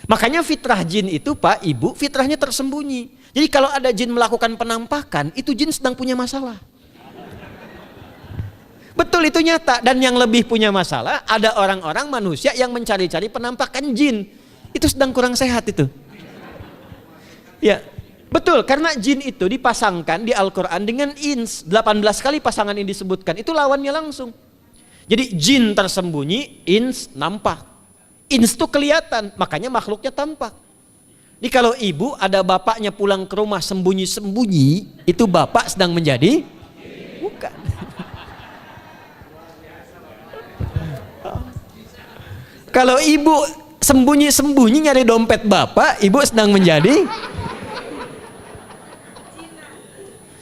Makanya fitrah jin itu Pak, Ibu, fitrahnya tersembunyi. Jadi kalau ada jin melakukan penampakan, itu jin sedang punya masalah. Betul, itu nyata. Dan yang lebih punya masalah, ada orang-orang manusia yang mencari-cari penampakan jin. Itu sedang kurang sehat itu. Ya, betul, karena jin itu dipasangkan di Al-Quran dengan ins. 18 kali pasangan ini disebutkan, itu lawannya langsung. Jadi jin tersembunyi, ins nampak. Ins itu kelihatan, makanya makhluknya tampak. Jadi kalau ibu ada bapaknya pulang ke rumah sembunyi-sembunyi, itu bapak sedang menjadi? Bukan. Kalau ibu sembunyi-sembunyi nyari dompet bapak, ibu sedang menjadi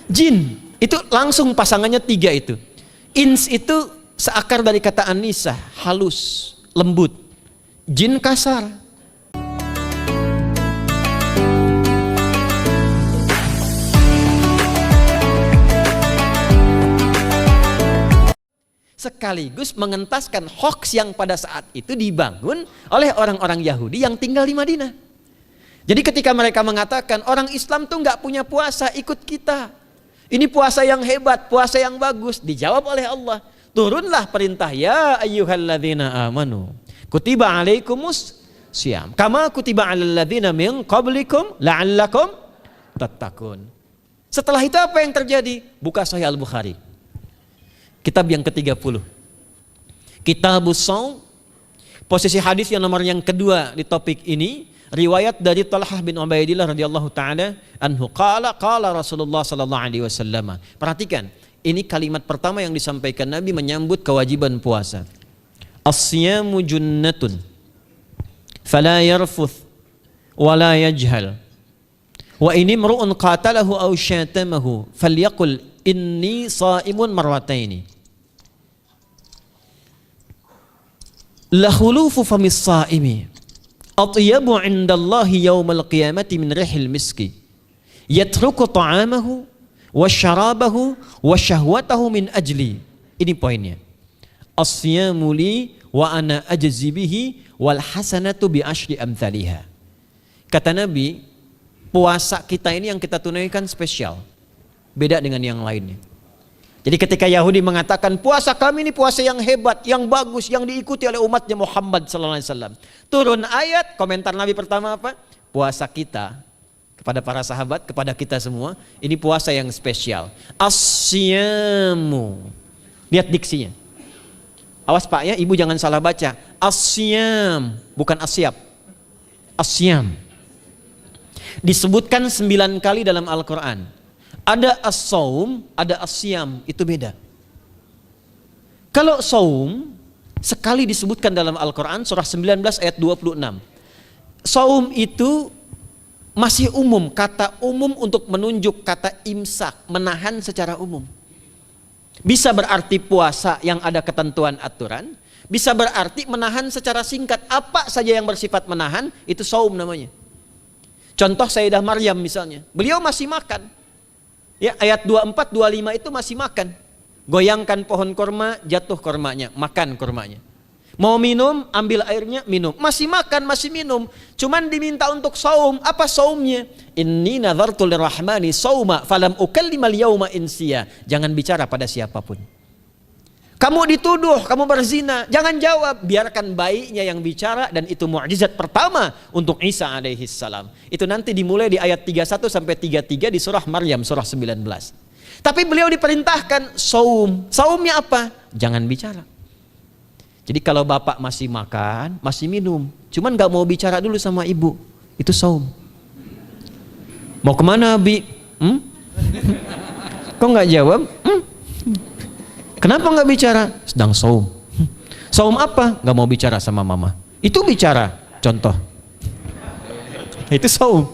jin. Itu langsung pasangannya 3 itu. Ins itu seakar dari kata anisah, halus, lembut. Jin kasar. Sekaligus mengentaskan hoax yang pada saat itu dibangun oleh orang-orang Yahudi yang tinggal di Madinah. Jadi ketika mereka mengatakan orang Islam tuh nggak punya puasa, ikut kita. Ini puasa yang hebat, puasa yang bagus. Dijawab oleh Allah, turunlah perintah, ya ayyuhalladzina amanu kutiba alaikumus syiyam kama kutiba alal ladzina min qablikum la'allakum tattaqun. Setelah itu apa yang terjadi? Buka Sahih Al-Bukhari. Kitab yang ke-30. Kitabus Shaum. Posisi hadis yang nomor yang kedua di topik ini, riwayat dari Talhah bin Ubaidillah radhiyallahu taala anhu qala Rasulullah sallallahu alaihi wasallam. Perhatikan, ini kalimat pertama yang disampaikan Nabi menyambut kewajiban puasa. As-siyamu junnatun fala yarfuth wala yajhal wa ini imru'un qatalahu aw syatamahu falyaqul inni sha'imun marwataini la khulufu famis sha'imi atyabu 'indallahi yaumal qiyamati min rihil miski yatruku ta'amahu wa syarabahu wa syahwatahu min ajli. Ini poinnya. As-siyamu li wa ana ajzi bihi wal hasanatu bi asyri amthaliha. Kata Nabi, puasa kita ini yang kita tunaikan spesial, beda dengan yang lainnya. Jadi ketika Yahudi mengatakan puasa kami ini puasa yang hebat, yang bagus, yang diikuti oleh umatnya Muhammad sallallahu alaihi wasallam. Turun ayat, komentar Nabi pertama apa? Puasa kita kepada para sahabat, kepada kita semua, ini puasa yang spesial. As-siyamu. Lihat diksinya. Awas Pak ya, ibu jangan salah baca. As-siyam, bukan asyab. As-siyam. Disebutkan 9 kali dalam Al-Quran. Ada as-saum, ada as-siyam, itu beda. Kalau saum, sekali disebutkan dalam Al-Quran, surah 19 ayat 26. Saum itu masih umum, kata umum untuk menunjuk kata imsak, menahan secara umum. Bisa berarti puasa yang ada ketentuan aturan, bisa berarti menahan secara singkat. Apa saja yang bersifat menahan, itu saum namanya. Contoh Sayyidah Maryam misalnya, beliau masih makan. Ya, ayat 24, 25 itu masih makan. Goyangkan pohon korma, jatuh kormanya, makan kormanya. Mau minum, ambil airnya, minum. Masih makan, masih minum. Cuman diminta untuk saum. Apa saumnya? Inni nadhartu lirrahmani sauma falam ukallimal yauma insiya. Jangan bicara pada siapapun. Kamu dituduh, kamu berzina, jangan jawab. Biarkan bayinya yang bicara, dan itu mukjizat pertama untuk Isa alaihi salam. Itu nanti dimulai di ayat 31 sampai 33 di surah Maryam, surah 19. Tapi beliau diperintahkan saum. Saumnya apa? Jangan bicara. Jadi kalau bapak masih makan, masih minum, cuman gak mau bicara dulu sama ibu, itu saum. Mau kemana Bi? Kok gak jawab? Kenapa gak bicara? Sedang saum. Saum apa? Gak mau bicara sama mama. Itu bicara, contoh. Itu saum.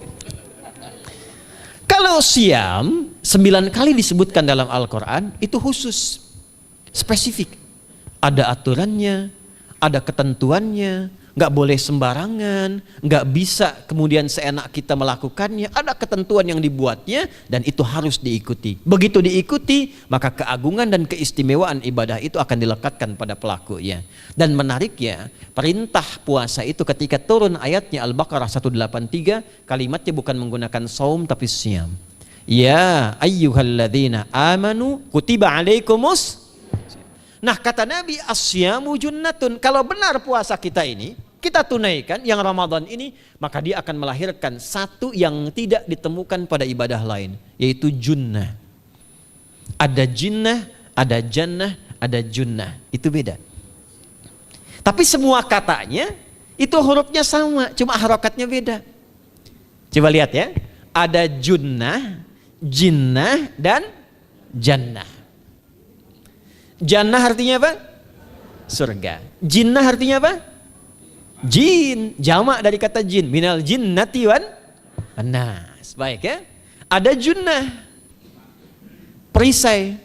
Kalau siam, 9 kali disebutkan dalam Al-Quran, itu khusus, spesifik. Ada aturannya, ada ketentuannya, nggak boleh sembarangan, nggak bisa kemudian seenak kita melakukannya. Ada ketentuan yang dibuatnya dan itu harus diikuti. Begitu diikuti, maka keagungan dan keistimewaan ibadah itu akan dilekatkan pada pelakunya. Dan menariknya, perintah puasa itu ketika turun ayatnya Al-Baqarah 183, kalimatnya bukan menggunakan saum tapi siyam. Ya ayyuhalladzina amanu kutiba alaikumus. Nah, kata Nabi, asyamu junnatun. Kalau benar puasa kita ini kita tunaikan yang Ramadan ini, maka dia akan melahirkan satu yang tidak ditemukan pada ibadah lain, yaitu junnah. Ada jinnah, ada jannah, ada junnah. Itu beda. Tapi semua katanya itu hurufnya sama, cuma harokatnya beda. Coba lihat ya. Ada junnah, jinnah, dan jannah. Jannah artinya apa? Surga. Jinnah artinya apa? Jin. Jamak dari kata jin. Minal jinnati wan nas. Baik ya. Ada junnah, perisai.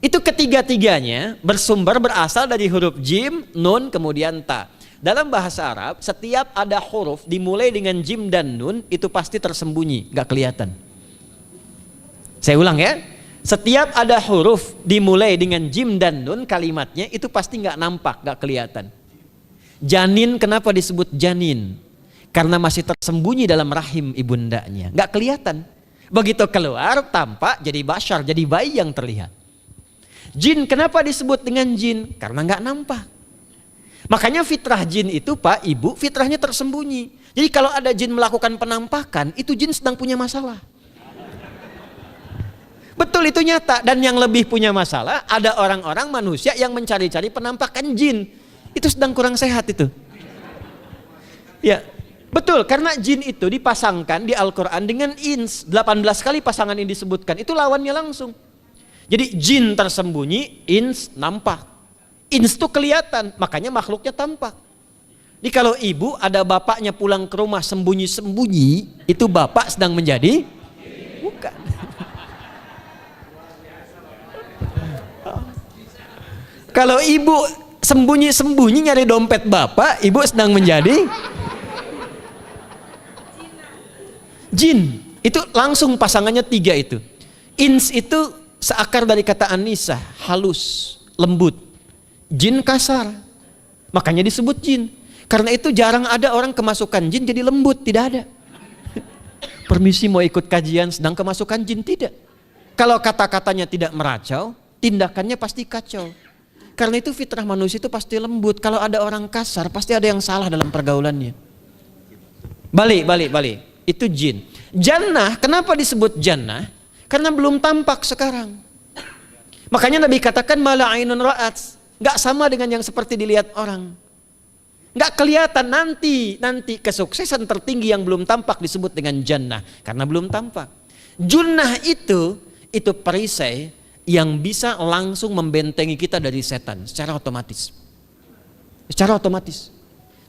Itu ketiga-tiganya berasal dari huruf jim, nun, kemudian ta. Dalam bahasa Arab, setiap ada huruf dimulai dengan jim dan nun, itu pasti tersembunyi, gak kelihatan. Saya ulang ya. Setiap ada huruf dimulai dengan jim dan nun, kalimatnya itu pasti nggak nampak, nggak kelihatan. Janin, kenapa disebut janin? Karena masih tersembunyi dalam rahim ibundanya, nggak kelihatan. Begitu keluar, tampak jadi bashar, jadi bayi yang terlihat. Jin, kenapa disebut dengan jin? Karena nggak nampak. Makanya fitrah jin itu, Pak, Ibu, fitrahnya tersembunyi. Jadi kalau ada jin melakukan penampakan, itu jin sedang punya masalah. Betul, itu nyata. Dan yang lebih punya masalah, ada orang-orang manusia yang mencari-cari penampakan jin. Itu sedang kurang sehat itu. Ya, betul, karena jin itu dipasangkan di Al-Quran dengan ins. 18 kali pasangan ini disebutkan, itu lawannya langsung. Jadi jin tersembunyi, ins nampak. Ins itu kelihatan, makanya makhluknya tampak. Jadi kalau ibu ada bapaknya pulang ke rumah sembunyi-sembunyi, itu bapak sedang menjadi? Bukan. Kalau ibu sembunyi-sembunyi nyari dompet bapak, ibu sedang menjadi jin. Itu langsung pasangannya 3 itu. Ins itu seakar dari kata anisa, halus, lembut. Jin kasar, makanya disebut jin. Karena itu jarang ada orang kemasukan jin jadi lembut, tidak ada. Permisi mau ikut kajian sedang kemasukan jin, tidak. Kalau kata-katanya tidak meracau, tindakannya pasti kacau. Karena itu fitrah manusia itu pasti lembut. Kalau ada orang kasar, pasti ada yang salah dalam pergaulannya. Balik. Itu jin. Jannah, kenapa disebut jannah? Karena belum tampak sekarang. Makanya Nabi katakan mala ainun ra'at. Gak sama dengan yang seperti dilihat orang. Gak kelihatan, nanti kesuksesan tertinggi yang belum tampak disebut dengan jannah. Karena belum tampak. Junnah itu perisai yang bisa langsung membentengi kita dari setan secara otomatis.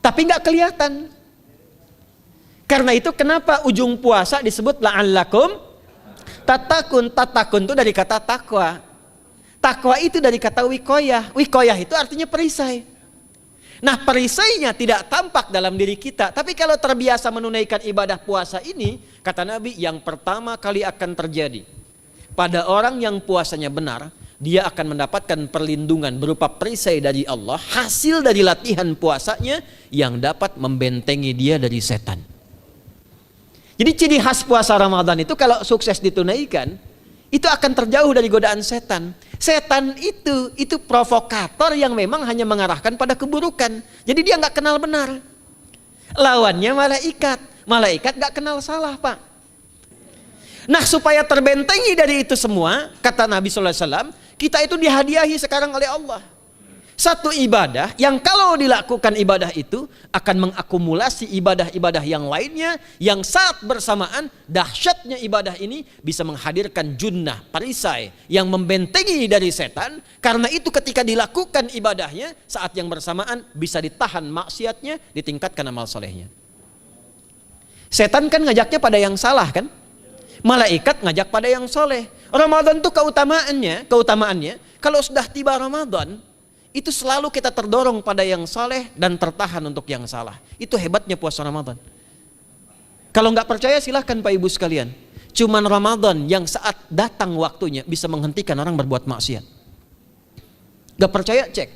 Tapi nggak kelihatan. Karena itu kenapa ujung puasa disebut la'allakum tatakun. Tatakun itu dari kata takwa. Takwa itu dari kata wikoyah. Wikoyah itu artinya perisai. Nah, perisainya tidak tampak dalam diri kita, tapi kalau terbiasa menunaikan ibadah puasa ini, kata Nabi, yang pertama kali akan terjadi pada orang yang puasanya benar, dia akan mendapatkan perlindungan berupa perisai dari Allah, hasil dari latihan puasanya yang dapat membentengi dia dari setan. Jadi ciri khas puasa Ramadan itu kalau sukses ditunaikan, itu akan terjauh dari godaan setan. Setan itu provokator yang memang hanya mengarahkan pada keburukan. Jadi dia nggak kenal benar. Lawannya malaikat. Malaikat nggak kenal salah, Pak. Nah, supaya terbentengi dari itu semua, kata Nabi SAW, kita itu dihadiahi sekarang oleh Allah. Satu ibadah yang kalau dilakukan ibadah itu akan mengakumulasi ibadah-ibadah yang lainnya, yang saat bersamaan dahsyatnya ibadah ini bisa menghadirkan junnah, perisai yang membentengi dari setan. Karena itu ketika dilakukan ibadahnya, saat yang bersamaan bisa ditahan maksiatnya, ditingkatkan amal solehnya. Setan kan ngajaknya pada yang salah kan? Malaikat ngajak pada yang soleh. Ramadan itu keutamaannya, kalau sudah tiba Ramadan, Itu selalu kita terdorong pada yang saleh dan tertahan untuk yang salah. Itu hebatnya puasa Ramadan. Kalau nggak percaya silahkan Pak Ibu sekalian. Cuman Ramadan yang saat datang waktunya bisa menghentikan orang berbuat maksiat. Gak percaya cek.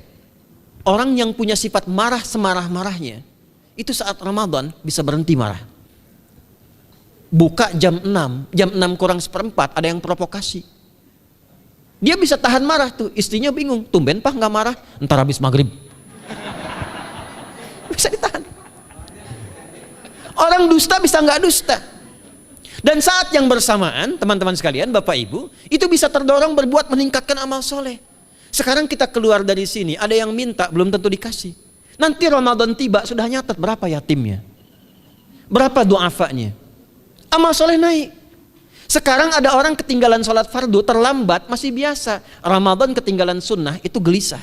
Orang yang punya sifat marah semarah-marahnya, itu saat Ramadan bisa berhenti marah. Buka jam 6 kurang seperempat ada yang provokasi. Dia bisa tahan marah tuh, istrinya bingung, tumben Pak nggak marah, ntar habis maghrib. Bisa ditahan. Orang dusta bisa nggak dusta. Dan saat yang bersamaan, teman-teman sekalian, Bapak Ibu, itu bisa terdorong berbuat meningkatkan amal soleh. Sekarang kita keluar dari sini, ada yang minta, belum tentu dikasih. Nanti Ramadan tiba, sudah nyatet berapa yatimnya, berapa du'afanya. Amal soleh naik. Sekarang ada orang ketinggalan sholat fardu, terlambat, masih biasa. Ramadan ketinggalan sunnah, itu gelisah.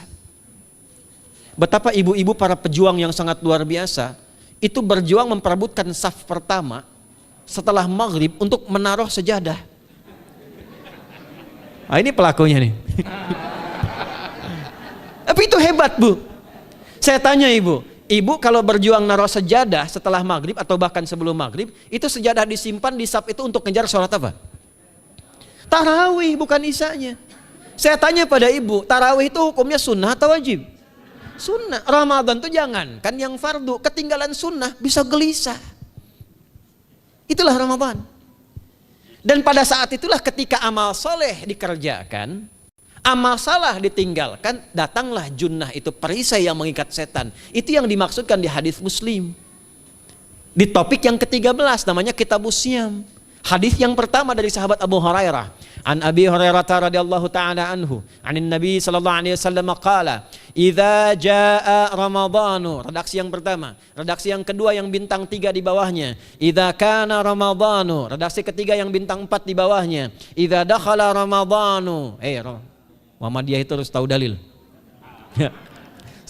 Betapa ibu-ibu para pejuang yang sangat luar biasa, itu berjuang memperebutkan saf pertama, setelah maghrib untuk menaruh sejadah. Nah, ini pelakunya nih. Tapi itu hebat Bu. Saya tanya ibu kalau berjuang naruh sejadah setelah maghrib atau bahkan sebelum maghrib, itu sejadah disimpan di saf itu untuk ngejar sholat apa? Tarawih, bukan isanya. Saya tanya pada ibu, tarawih itu hukumnya sunnah atau wajib? Sunnah. Ramadan tuh jangan, kan yang fardu, ketinggalan sunnah bisa gelisah. Itulah Ramadan. Dan pada saat itulah ketika amal soleh dikerjakan, amal salah ditinggalkan, datanglah junnah, itu perisai yang mengikat setan. Itu yang dimaksudkan di hadis Muslim. Di topik yang ke-13 namanya Kitabus Syiyam. Hadis yang pertama dari sahabat Abu Hurairah. An Abi Hurairah radhiyallahu ta'ala anhu, anin Nabi sallallahu alaihi wasallam qala, "Idza jaa Ramadhanu." Redaksi yang pertama. Redaksi yang kedua yang bintang 3 di bawahnya. "Idza kana Ramadhanu." Redaksi ketiga yang bintang 4 di bawahnya. "Idza dakhala Ramadhanu." Muhammadiyah itu harus tahu dalil. Ya.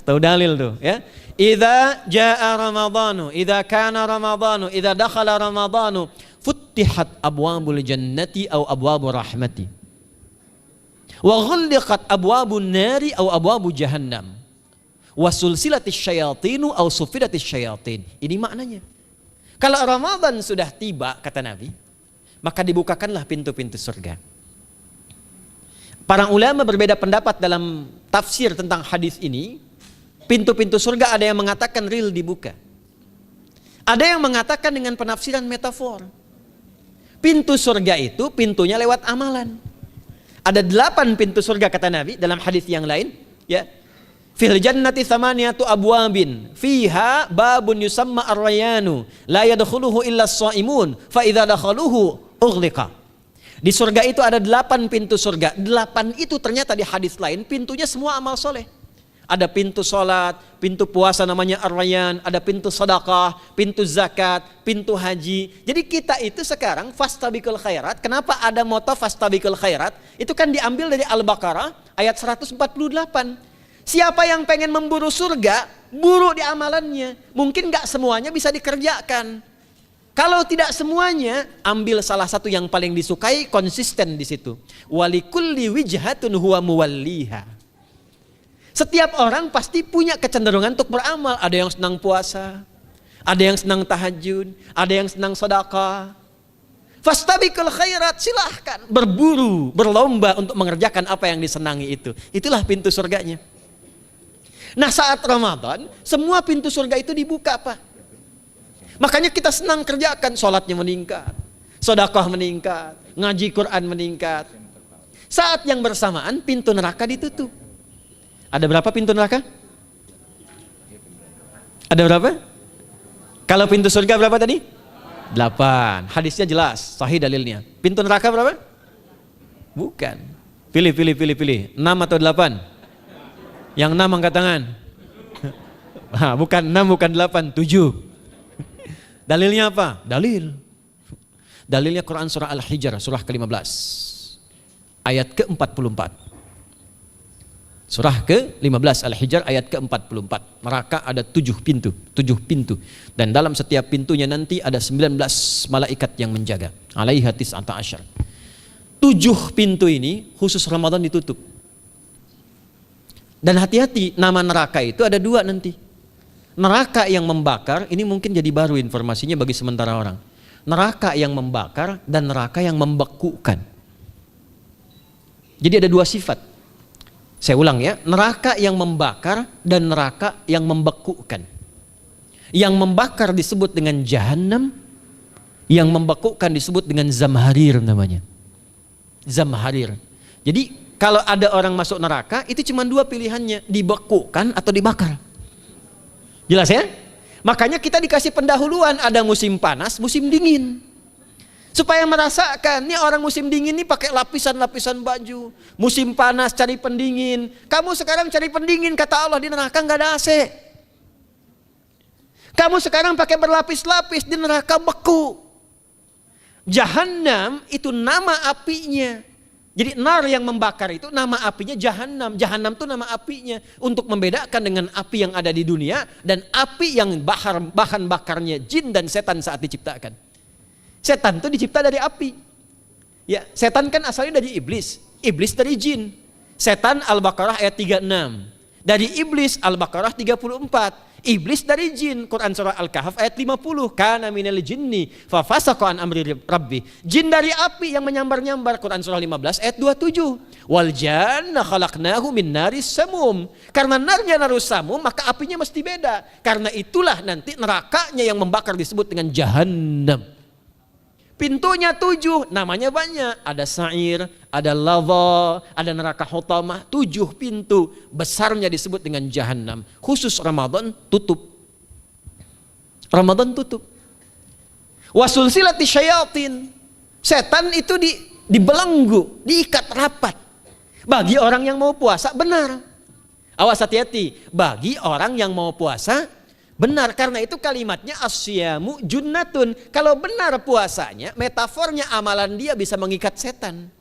Tahu dalil tuh, ya. Idza jaa Ramadhanu, idza kana Ramadhanu, idza dakhala Ramadhanu, futtihat abwabul jannati aw abwabur rahmati. Wa ghulliqat abwabun nari aw abwabu jahannam. Wa sulsilatis syayatinu aw sufidatis syayatin. Ini maknanya. Kalau Ramadan sudah tiba, kata Nabi, maka dibukakanlah pintu-pintu surga. Para ulama berbeda pendapat dalam tafsir tentang hadis ini. Pintu-pintu surga ada yang mengatakan real dibuka. Ada yang mengatakan dengan penafsiran metafor. Pintu surga itu pintunya lewat amalan. Ada 8 pintu surga kata Nabi dalam hadis yang lain, ya. Fil jannati thamaniyatu abwabin fiha babun yusamma ar-rayanu la yadkhuluhu illa as-shaimun fa idza dakhaluhu ughliqa. Di surga itu ada 8 pintu surga. 8 itu ternyata di hadis lain pintunya semua amal soleh. Ada pintu sholat, pintu puasa namanya ar-rayyan, ada pintu sedekah, pintu zakat, pintu haji. Jadi kita itu sekarang fastabiqul khairat. Kenapa ada moto fastabiqul khairat? Itu kan diambil dari Al-Baqarah ayat 148. Siapa yang pengen memburu surga, buru di amalannya. Mungkin gak semuanya bisa dikerjakan. Kalau tidak semuanya, ambil salah satu yang paling disukai, konsisten di situ. Walikulli wijhatun huwa muwalliha. Setiap orang pasti punya kecenderungan untuk beramal. Ada yang senang puasa, ada yang senang tahajud, ada yang senang sedekah. Fastabiqul khairat, silahkan berburu, berlomba untuk mengerjakan apa yang disenangi itu. Itulah pintu surganya. Nah, saat Ramadan, semua pintu surga itu dibuka, Pak. Makanya kita senang kerjakan, sholatnya meningkat, sedekah meningkat, ngaji Quran meningkat. Saat yang bersamaan pintu neraka ditutup. Ada berapa pintu neraka? Ada berapa? Kalau pintu surga berapa tadi? 8. Hadisnya jelas, sahih dalilnya. Pintu neraka berapa? Bukan. Pilih. 6 atau 8? Yang 6 angkat tangan. Bukan 6, bukan 8, 7. Dalilnya apa? Dalilnya Quran surah Al-Hijr, surah ke-15. Ayat ke-44. Surah ke-15 Al-Hijr ayat ke-44. Neraka ada 7 pintu. Dan dalam setiap pintunya nanti ada 19 malaikat yang menjaga. Alaiha tis'ata asyar. 7 pintu ini khusus Ramadan ditutup. Dan hati-hati, nama neraka itu ada dua nanti. Neraka yang membakar, ini mungkin jadi baru informasinya bagi sementara orang. Neraka yang membakar dan neraka yang membekukan. Jadi ada dua sifat. Saya ulang ya, neraka yang membakar dan neraka yang membekukan. Yang membakar disebut dengan Jahannam, yang membekukan disebut dengan Zamharir namanya. Zamharir. Jadi kalau ada orang masuk neraka, itu cuma dua pilihannya, dibekukan atau dibakar. Jelas ya? Makanya kita dikasih pendahuluan, ada musim panas, musim dingin. Supaya merasakan, nih orang musim dingin nih pakai lapisan-lapisan baju. Musim panas cari pendingin. Kamu sekarang cari pendingin, kata Allah, di neraka nggak ada AC. Kamu sekarang pakai berlapis-lapis, di neraka beku. Jahannam itu nama apinya. Jadi nar yang membakar itu nama apinya Jahannam. Jahannam itu nama apinya untuk membedakan dengan api yang ada di dunia dan api yang bahan bakarnya jin dan setan saat diciptakan. Setan itu dicipta dari api. Ya, setan kan asalnya dari iblis, iblis dari jin. Setan Al-Baqarah ayat 36. Dari iblis Al-Baqarah 34. Iblis dari jin, Quran surah Al-Kahf ayat 50. Kana minal jinni fa fasaqa an amri rabbi. Jin dari api yang menyambar-nyambar, Quran surah 15 ayat 27. Wal janna khalaqnahu min naris samum. Karena narnya narus samum, maka apinya mesti beda. Karena itulah nanti nerakanya yang membakar disebut dengan Jahannam. Pintunya 7, namanya banyak. Ada sa'ir, ada lava, ada neraka hutamah. 7 pintu, besarnya disebut dengan Jahannam. Khusus Ramadan tutup. Ramadan tutup. Wasulsilati syayatin. Setan itu dibelenggu, diikat rapat. Bagi orang yang mau puasa benar. Awas hati-hati, bagi orang yang mau puasa benar, karena itu kalimatnya asyamu junnatun. Kalau benar puasanya, metafornya amalan dia bisa mengikat setan.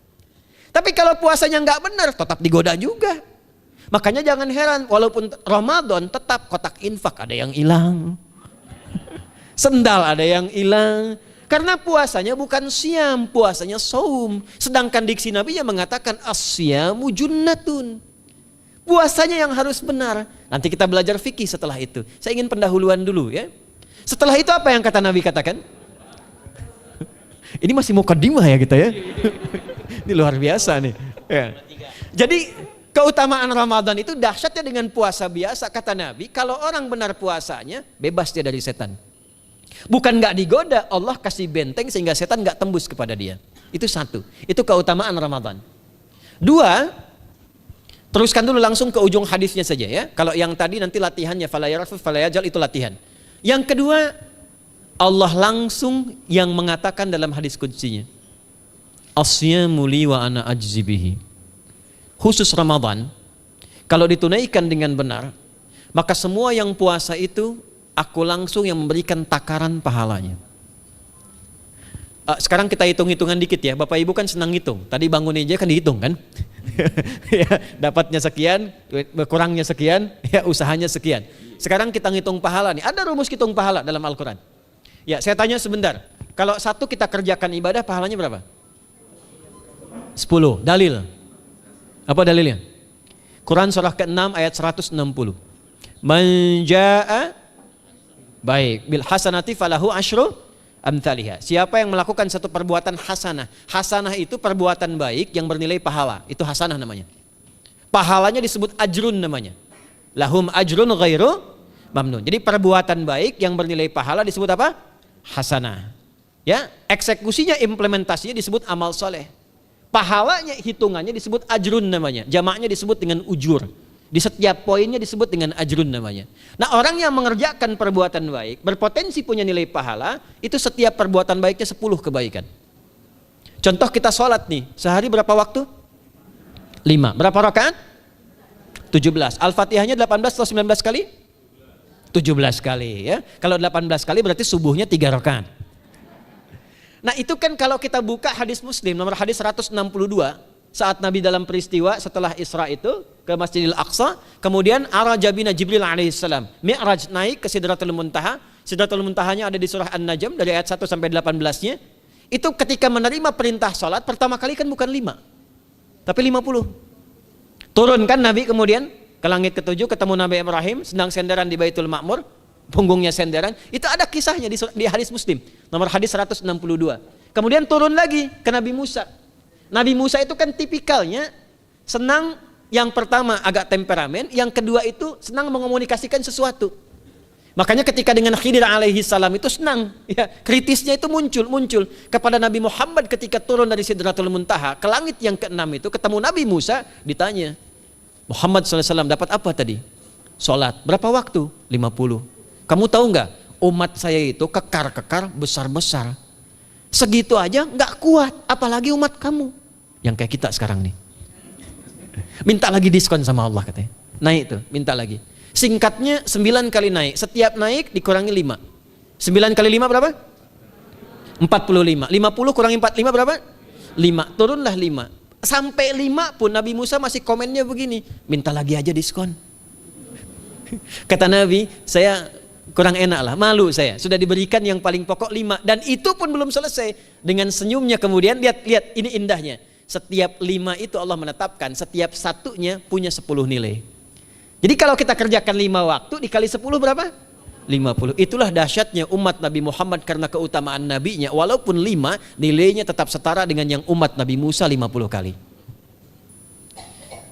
Tapi kalau puasanya nggak benar, tetap digoda juga. Makanya jangan heran, walaupun Ramadan tetap kotak infak ada yang hilang. Sendal ada yang hilang. Karena puasanya bukan siam, puasanya saum. Sedangkan diksi Nabi yang mengatakan asyamu junnatun. Puasanya yang harus benar. Nanti kita belajar fikih setelah itu. Saya ingin pendahuluan dulu ya. Setelah itu apa yang kata Nabi katakan? Ini masih mukadimah ya kita ya. Ini luar biasa nih. Ya. Jadi keutamaan Ramadan itu dahsyatnya dengan puasa biasa. Kata Nabi, kalau orang benar puasanya, bebas dia dari setan. Bukan nggak digoda, Allah kasih benteng sehingga setan nggak tembus kepada dia. Itu satu. Itu keutamaan Ramadan. 2, teruskan dulu langsung ke ujung hadisnya saja ya. Kalau yang tadi nanti latihannya fala yarfus fala yajal, itu latihan. Yang kedua, Allah langsung yang mengatakan dalam hadis qudsinya, asyamu li wa ana ajzi bihi. Khusus Ramadan, kalau ditunaikan dengan benar, maka semua yang puasa itu aku langsung yang memberikan takaran pahalanya. Sekarang kita hitung-hitungan dikit ya. Bapak Ibu kan senang hitung. Tadi bangun aja kan dihitung kan. Ya, dapatnya sekian, kurangnya sekian, ya usahanya sekian. Sekarang kita ngitung pahala nih. Ada rumus hitung pahala dalam Al-Quran. Ya, saya tanya sebentar. Kalau satu kita kerjakan ibadah, pahalanya berapa? 10. Dalil. Apa dalilnya? Quran surah ke-6 ayat 160. Man jaa baik bil hasanati falahu asyru amthaliha. Siapa yang melakukan satu perbuatan hasanah. Hasanah itu perbuatan baik yang bernilai pahala. Itu hasanah namanya. Pahalanya disebut ajrun namanya. Lahum ajrun ghairu mamnun. Jadi perbuatan baik yang bernilai pahala disebut apa? Hasanah. Ya, eksekusinya, implementasinya disebut amal soleh. Pahalanya, hitungannya disebut ajrun namanya. Jamaknya disebut dengan ujur. Di setiap poinnya disebut dengan ajrun namanya. Nah, orang yang mengerjakan perbuatan baik berpotensi punya nilai pahala, itu setiap perbuatan baiknya 10 kebaikan. Contoh kita sholat nih, sehari berapa waktu? 5. Berapa rakaat? 17. Al-Fatihahnya 18 atau 19 kali? 17 kali ya. Kalau 18 kali berarti subuhnya 3 rakaat. Nah, itu kan kalau kita buka hadis Muslim nomor hadis 162, saat Nabi dalam peristiwa setelah Isra itu ke Masjidil Aqsa, kemudian araja bina Jibril alaihissalam, Mi'raj naik ke Sidratul Muntaha. Sidratul Muntahanya ada di surah An-Najm dari ayat 1 sampai 18-nya. Itu ketika menerima perintah salat pertama kali kan bukan 5, tapi 50. Turun kan Nabi kemudian ke langit ketujuh, ketemu Nabi Ibrahim, sedang senderan di Baitul Ma'mur, punggungnya senderan. Itu ada kisahnya di hadis Muslim, nomor hadis 162. Kemudian turun lagi ke Nabi Musa. Nabi Musa itu kan tipikalnya senang, yang pertama agak temperamen, yang kedua itu senang mengomunikasikan sesuatu. Makanya ketika dengan Khidir alaihi salam itu senang, ya, kritisnya itu muncul kepada Nabi Muhammad ketika turun dari Sidratul Muntaha ke langit yang ke-6 itu ketemu Nabi Musa, ditanya, Muhammad SAW dapat apa tadi? Sholat. Berapa waktu? 50. Kamu tahu nggak? Umat saya itu kekar-kekar besar-besar. Segitu aja nggak kuat, apalagi umat kamu. Yang kayak kita sekarang nih. Minta lagi diskon sama Allah katanya. Naik tuh, minta lagi. Singkatnya 9 kali naik. Setiap naik dikurangi 5. 9 kali 5 berapa? 45. 50 kurangi 45 berapa? 5. Turunlah 5. Sampai 5 pun Nabi Musa masih komennya begini. Minta lagi aja diskon. Kata Nabi, saya kurang enak lah, malu saya. Sudah diberikan yang paling pokok 5. Dan itu pun belum selesai. Dengan senyumnya kemudian, lihat ini indahnya. Setiap 5 itu Allah menetapkan, setiap satunya punya 10 nilai. Jadi kalau kita kerjakan 5 waktu dikali 10 berapa? 50. Itulah dahsyatnya umat Nabi Muhammad karena keutamaan nabinya. Walaupun 5 nilainya tetap setara dengan yang umat Nabi Musa 50 kali.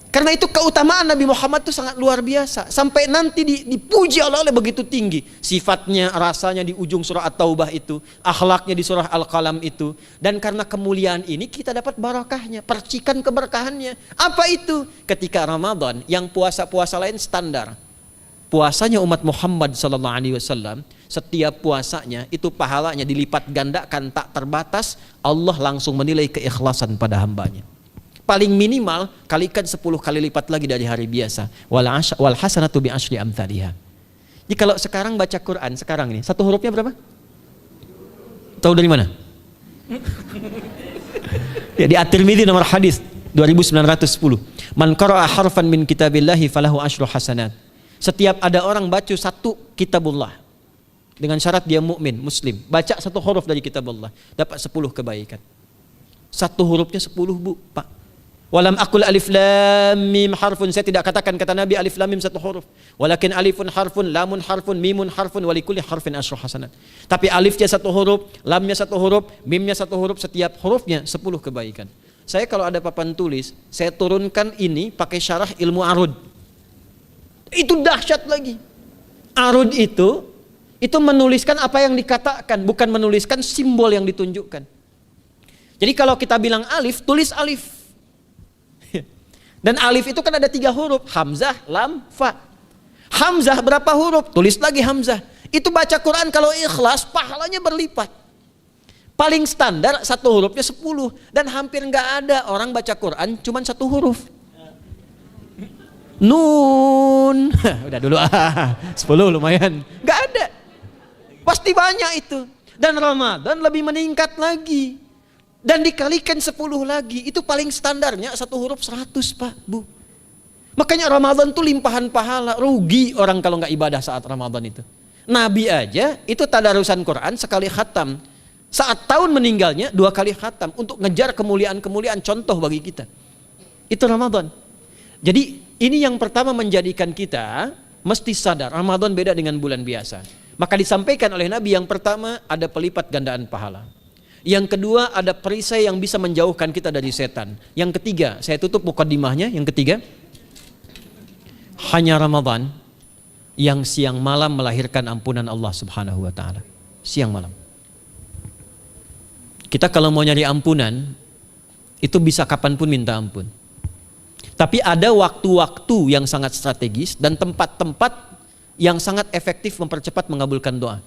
Karena itu keutamaan Nabi Muhammad itu sangat luar biasa. Sampai nanti dipuji oleh begitu tinggi. Sifatnya, rasanya di ujung surah At-Taubah itu. Akhlaknya di surah Al-Qalam itu. Dan karena kemuliaan ini kita dapat barakahnya. Percikan keberkahannya. Apa itu? Ketika Ramadan yang puasa-puasa lain standar. Puasanya umat Muhammad SAW. Setiap puasanya itu pahalanya dilipat gandakan tak terbatas. Allah langsung menilai keikhlasan pada hambanya. Paling minimal kalikan 10 kali lipat lagi dari hari biasa. Wal hasanatu bi asyri amthaliha. Jadi kalau sekarang baca Quran sekarang ini, satu hurufnya berapa? Tahu dari mana? Ya, di At-Tirmidzi nomor hadis 2910. Man qara'a harfan min kitabillahi falahu asyru hasanat. Setiap ada orang baca satu kitabullah dengan syarat dia mukmin, muslim, baca satu huruf dari kitabullah, dapat 10 kebaikan. Satu hurufnya 10, Bu, Pak. Walam aqul alif lam mim harfun, saya tidak katakan kata Nabi alif lam mim satu huruf, walakin alifun harfun, lamun harfun, mimun harfun, walikulli harfin asyru hasanat. Tapi alifnya satu huruf, lamnya satu huruf, mimnya satu huruf, setiap hurufnya 10 kebaikan. Saya kalau ada papan tulis, saya turunkan ini pakai syarah ilmu arud. Itu dahsyat lagi. Arud itu menuliskan apa yang dikatakan, bukan menuliskan simbol yang ditunjukkan. Jadi kalau kita bilang alif, tulis alif. Dan alif itu kan ada 3 huruf, hamzah, lam, fa. Hamzah berapa huruf? Tulis lagi hamzah. Itu baca Quran kalau ikhlas, pahalanya berlipat. Paling standar satu hurufnya 10. Dan hampir nggak ada orang baca Quran cuman satu huruf. Nun. Udah dulu 10 lumayan. Nggak ada. Pasti banyak itu. Dan Ramadan lebih meningkat lagi. Dan dikalikan 10 lagi, itu paling standarnya satu huruf 100, Pak, Bu. Makanya Ramadan tuh limpahan pahala. Rugi orang kalau nggak ibadah saat Ramadan itu. Nabi aja itu tadarusan Quran sekali khatam. Saat tahun meninggalnya 2 kali khatam untuk ngejar kemuliaan-kemuliaan contoh bagi kita. Itu Ramadan. Jadi ini yang pertama menjadikan kita mesti sadar Ramadan beda dengan bulan biasa. Maka disampaikan oleh Nabi yang pertama ada pelipat gandaan pahala. Yang kedua ada perisai yang bisa menjauhkan kita dari setan. Yang ketiga, saya tutup mukadimahnya. Yang ketiga, hanya Ramadan yang siang malam melahirkan ampunan Allah Subhanahu wa taala. Siang malam. Kita kalau mau nyari ampunan itu bisa kapanpun minta ampun. Tapi ada waktu-waktu yang sangat strategis dan tempat-tempat yang sangat efektif mempercepat mengabulkan doa.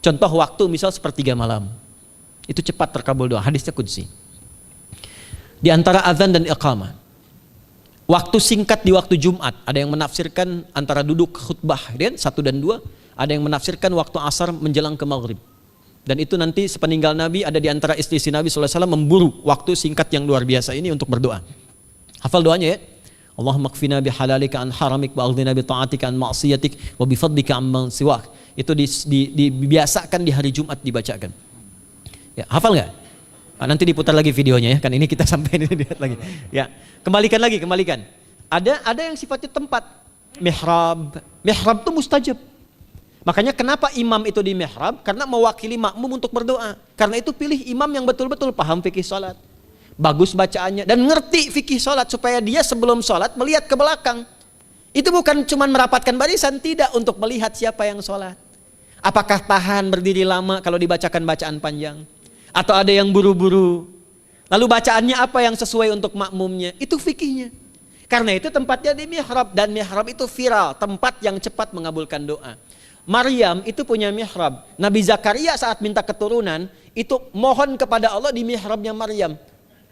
Contoh waktu misal sepertiga malam. Itu cepat terkabul doa, hadisnya qudsi. Di antara azan dan iqamah. Waktu singkat di waktu Jumat, ada yang menafsirkan antara duduk khutbah, 1 dan 2, ada yang menafsirkan waktu asar menjelang ke maghrib. Dan itu nanti sepeninggal Nabi ada di antara istri Nabi SAW memburu waktu singkat yang luar biasa ini untuk berdoa. Hafal doanya ya. Allahumma kfina bihalalika an haramik wa aghdina bi ta'atika an ma'siyatik wa bi fadlika amman siwak. Itu dibiasakan di hari Jumat dibacakan. Ya, hafal nggak? Nanti diputar lagi videonya ya, kan ini kita sampai ini lihat lagi. Ya, kembalikan. Ada yang sifatnya tempat. Mihrab. Mihrab itu mustajab. Makanya kenapa imam itu di mihrab? Karena mewakili makmum untuk berdoa. Karena itu pilih imam yang betul-betul paham fikih sholat. Bagus bacaannya dan ngerti fikih sholat supaya dia sebelum sholat melihat ke belakang. Itu bukan cuma merapatkan barisan, tidak, untuk melihat siapa yang sholat. Apakah tahan berdiri lama kalau dibacakan bacaan panjang? Atau ada yang buru-buru? Lalu bacaannya apa yang sesuai untuk makmumnya? Itu fikihnya. Karena itu tempatnya di mihrab, dan mihrab itu viral, tempat yang cepat mengabulkan doa. Maryam itu punya mihrab. Nabi Zakaria saat minta keturunan itu mohon kepada Allah di mihrabnya Maryam.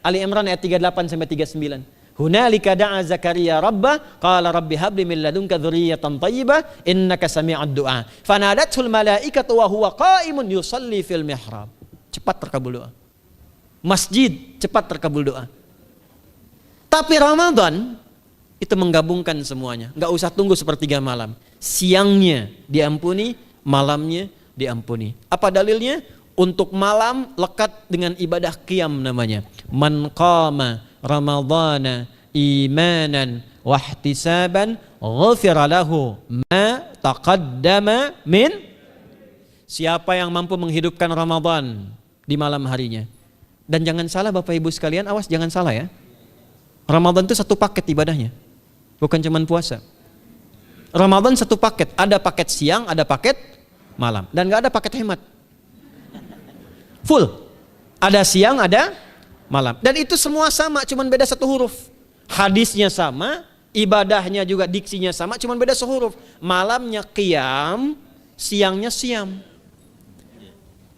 Ali Imran ayat 38 sampai 39. Hunalika da'a Zakaria rabbah qala rabbi habli min ladunka dzurriyyatan thayyibah innaka sami'ud du'a. Fanadatul malaikatu wa huwa qa'imun yusalli fil mihrab. Cepat terkabul doa. Masjid cepat terkabul doa. Tapi Ramadan itu menggabungkan semuanya. Enggak usah tunggu sepertiga malam. Siangnya diampuni, malamnya diampuni. Apa dalilnya? Untuk malam lekat dengan ibadah qiyam namanya. Man qama ramadhana imanan wahtisaban ghufira lahu ma taqaddama min. Siapa yang mampu menghidupkan Ramadan di malam harinya. Dan jangan salah Bapak Ibu sekalian, awas jangan salah ya. Ramadan itu satu paket ibadahnya. Bukan cuma puasa. Ramadan satu paket, ada paket siang, ada paket malam, dan gak ada paket hemat. Full. Ada siang, ada malam. Dan itu semua sama, cuman beda satu huruf. Hadisnya sama, ibadahnya juga diksinya sama, cuman beda sehuruf. Malamnya qiyam, siangnya siam.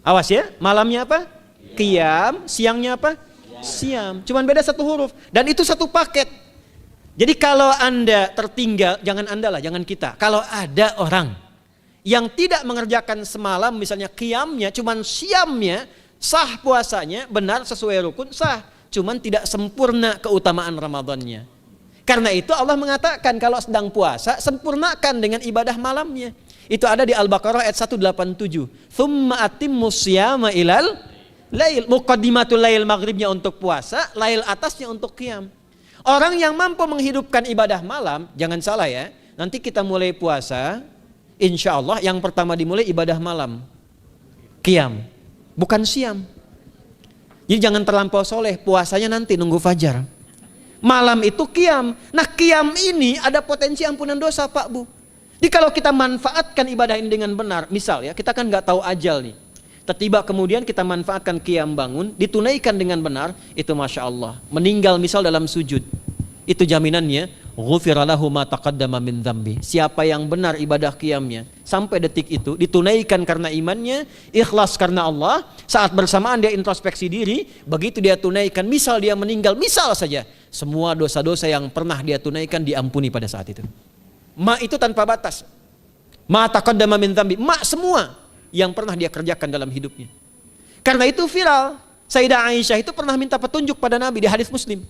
Awas ya, malamnya apa? Qiyam, siangnya apa? Siam. Cuman beda satu huruf. Dan itu satu paket. Jadi kalau Anda tertinggal, jangan Anda lah, jangan kita. Kalau ada orang yang tidak mengerjakan semalam, misalnya qiyamnya, cuman siamnya, sah puasanya, benar sesuai rukun, sah. Cuman tidak sempurna keutamaan Ramadannya. Karena itu Allah mengatakan kalau sedang puasa, sempurnakan dengan ibadah malamnya. Itu ada di Al-Baqarah ayat 187. Tsumma atimmus siyama ilal lail. Muqaddimatul lail, maghribnya untuk puasa, lail atasnya untuk qiyam. Orang yang mampu menghidupkan ibadah malam, jangan salah ya, nanti kita mulai puasa, insya Allah yang pertama dimulai ibadah malam, qiyam, bukan siam. Jadi jangan terlampau soleh, puasanya nanti nunggu fajar. Malam itu qiyam. Nah qiyam ini ada potensi ampunan dosa Pak Bu. Jadi kalau kita manfaatkan ibadah ini dengan benar, misal ya, kita kan nggak tahu ajal nih. Tiba kemudian kita manfaatkan qiyam bangun, ditunaikan dengan benar, itu Masya Allah. Meninggal misal dalam sujud, itu jaminannya, ghufira lahu ma taqaddama min dzambi. Siapa yang benar ibadah qiyamnya, sampai detik itu, ditunaikan karena imannya, ikhlas karena Allah, saat bersamaan dia introspeksi diri, begitu dia tunaikan, misal dia meninggal, misal saja, semua dosa-dosa yang pernah dia tunaikan diampuni pada saat itu. Ma itu tanpa batas. Ma taqaddama min dzambi, ma semua yang pernah dia kerjakan dalam hidupnya. Karena itu viral. Sayyidah Aisyah itu pernah minta petunjuk pada Nabi di hadis Muslim.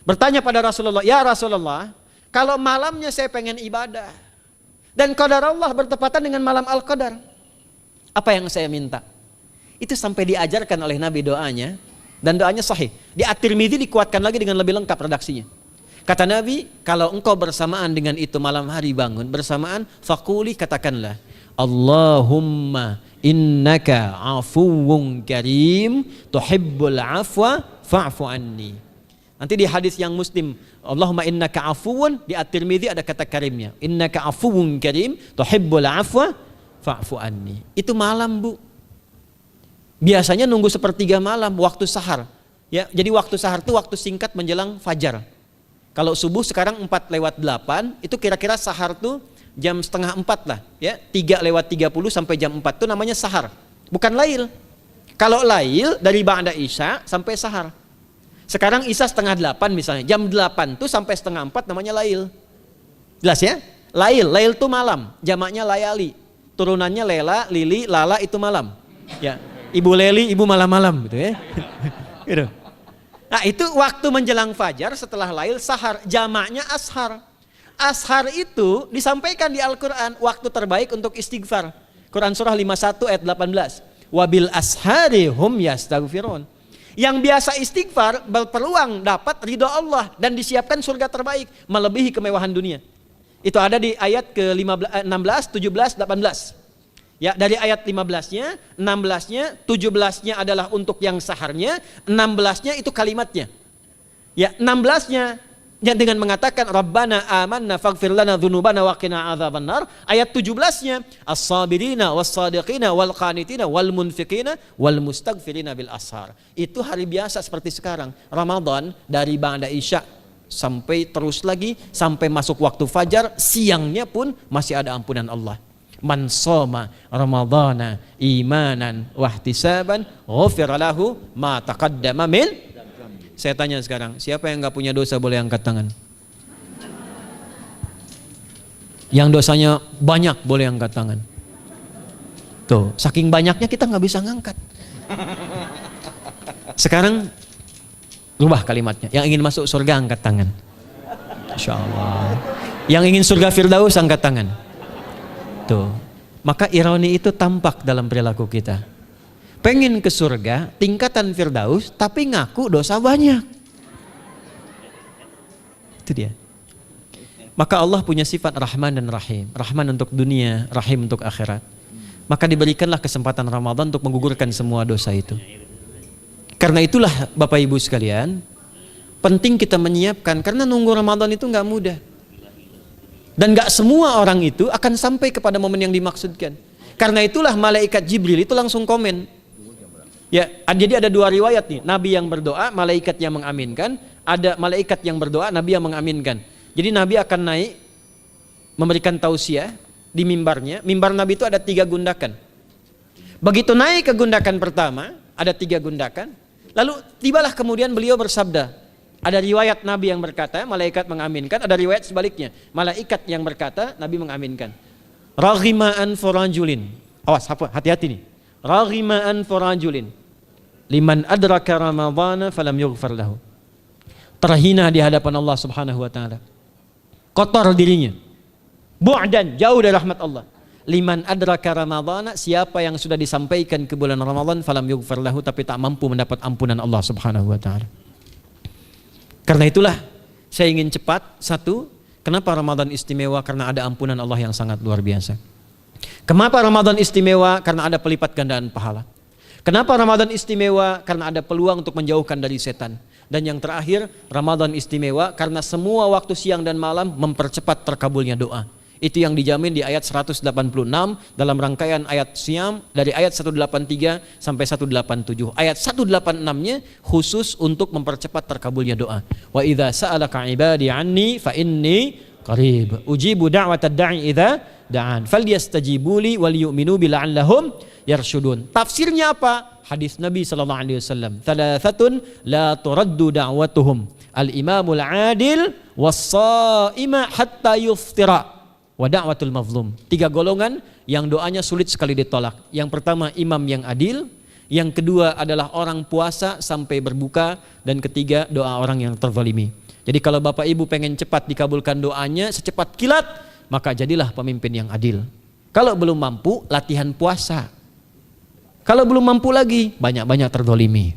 Bertanya pada Rasulullah, ya Rasulullah, kalau malamnya saya pengen ibadah dan qadar Allah bertepatan dengan malam Al-Qadar, apa yang saya minta? Itu sampai diajarkan oleh Nabi doanya, dan doanya sahih. Di At-Tirmidzi dikuatkan lagi dengan lebih lengkap redaksinya. Kata Nabi, kalau engkau bersamaan dengan itu malam hari bangun, bersamaan, faquli, katakanlah, Allahumma innaka afuwun karim tuhibbul afwa fa'fu anni. Nanti di hadis yang Muslim, Allahumma innaka afuwun, di At-Tirmidzi ada kata karimnya, innaka afuwun karim tuhibbul afwa fa'fu anni. Itu malam Bu. Biasanya nunggu sepertiga malam, waktu sahar ya. Jadi waktu sahar itu waktu singkat menjelang fajar. Kalau subuh sekarang 4:08, itu kira-kira sahar tuh jam 3:30 lah ya, 3:30 sampai jam 4 itu namanya sahar, bukan lail. Kalau lail dari ba'da isya sampai sahar. Sekarang isya 7:30 misalnya, jam 8 tuh sampai 3:30 namanya lail. Jelas ya? Lail tuh malam, jamaknya layali, turunannya lela, lili, lala, itu malam ya. Ibu Leli, ibu malam-malam gitu ya. Gitu. Nah itu waktu menjelang fajar setelah lail, sahar, jamaknya ashar. Ashar itu disampaikan di Al-Quran, waktu terbaik untuk istighfar. Quran surah 51 ayat 18. Wabil ashari hum yastaghfirun. Yang biasa istighfar berpeluang dapat ridho Allah dan disiapkan surga terbaik melebihi kemewahan dunia. Itu ada di ayat ke-16, 17, 18. Ya, dari ayat 15-nya, 16-nya, 17-nya adalah untuk yang saharnya, 16-nya itu kalimatnya. Ya, 16-nya yang dengan mengatakan Rabbana amanna faghfir lana dzunubana wa qina adzabannar. Ayat 17-nya as-sabirina was-sadiqina wal qanitina wal munfiqina wal mustaghfirina bil ashar. Itu hari biasa seperti sekarang. Ramadan dari ba'da isya sampai terus lagi sampai masuk waktu fajar, siangnya pun masih ada ampunan Allah. Man shoma ramadhana imanan wahtisaban ghufira lahu ma taqaddama min. Saya tanya sekarang, siapa yang nggak punya dosa boleh angkat tangan? Yang dosanya banyak boleh angkat tangan. Tuh, saking banyaknya kita nggak bisa ngangkat. Sekarang rubah kalimatnya. Yang ingin masuk surga angkat tangan. Insya Allah. Yang ingin surga Firdaus angkat tangan. Tuh, maka ironi itu tampak dalam perilaku kita. Pengen ke surga, tingkatan Firdaus, tapi ngaku dosa banyak. Itu dia. Maka Allah punya sifat Rahman dan Rahim. Rahman untuk dunia, Rahim untuk akhirat. Maka diberikanlah kesempatan Ramadan untuk menggugurkan semua dosa itu. Karena itulah Bapak Ibu sekalian, penting kita menyiapkan, karena nunggu Ramadan itu nggak mudah. Dan nggak semua orang itu akan sampai kepada momen yang dimaksudkan. Karena itulah malaikat Jibril itu langsung komen. Ya, jadi ada dua riwayat nih, Nabi yang berdoa, malaikat yang mengaminkan, ada malaikat yang berdoa, Nabi yang mengaminkan. Jadi Nabi akan naik memberikan tausiah di mimbarnya. Mimbar Nabi itu ada 3 gundakan. Begitu naik ke gundakan pertama, ada 3 gundakan. Lalu tibalah kemudian beliau bersabda. Ada riwayat Nabi yang berkata, malaikat mengaminkan, ada riwayat sebaliknya. Malaikat yang berkata, Nabi mengaminkan. Raghima'an forajulin. Awas, hati-hati nih. Raghima'an forajulin. Liman adraka ramadhana falam yughfar lahu. Terhina di hadapan Allah Subhanahu wa taala. Kotor dirinya. Bu'dan, jauh dari rahmat Allah. Liman adraka ramadhana, siapa yang sudah disampaikan ke bulan Ramadan falam yughfar lahu, tapi tak mampu mendapat ampunan Allah Subhanahu wa taala. Karena itulah saya ingin cepat. Satu, kenapa Ramadan istimewa? Karena ada ampunan Allah yang sangat luar biasa. Kenapa Ramadan istimewa? Karena ada pelipat gandaan pahala. Kenapa Ramadan istimewa? Karena ada peluang untuk menjauhkan dari setan. Dan yang terakhir, Ramadan istimewa karena semua waktu siang dan malam mempercepat terkabulnya doa. Itu yang dijamin di ayat 186 dalam rangkaian ayat Siyam dari ayat 183 sampai 187. Ayat 186-nya khusus untuk mempercepat terkabulnya doa. Wa idza sa'alaka 'ibadi 'anni fa inni qarib ujibu da'watad da'i idza da'an falyastajibu li wal yu'minu bi la'allahum yarshudun. Tafsirnya apa? Hadis Nabi sallallahu alaihi wasallam. Thalathatun la turaddu da'watuhum al-imamul 'adil was-sha'ima hatta yuftira wa da'watul mazlum. 3 golongan yang doanya sulit sekali ditolak. Yang pertama imam yang adil, yang kedua adalah orang puasa sampai berbuka, dan ketiga doa orang yang terzalimi. Jadi kalau Bapak Ibu pengen cepat dikabulkan doanya secepat kilat, maka jadilah pemimpin yang adil. Kalau belum mampu, latihan puasa. Kalau belum mampu lagi, banyak-banyak terzalimi.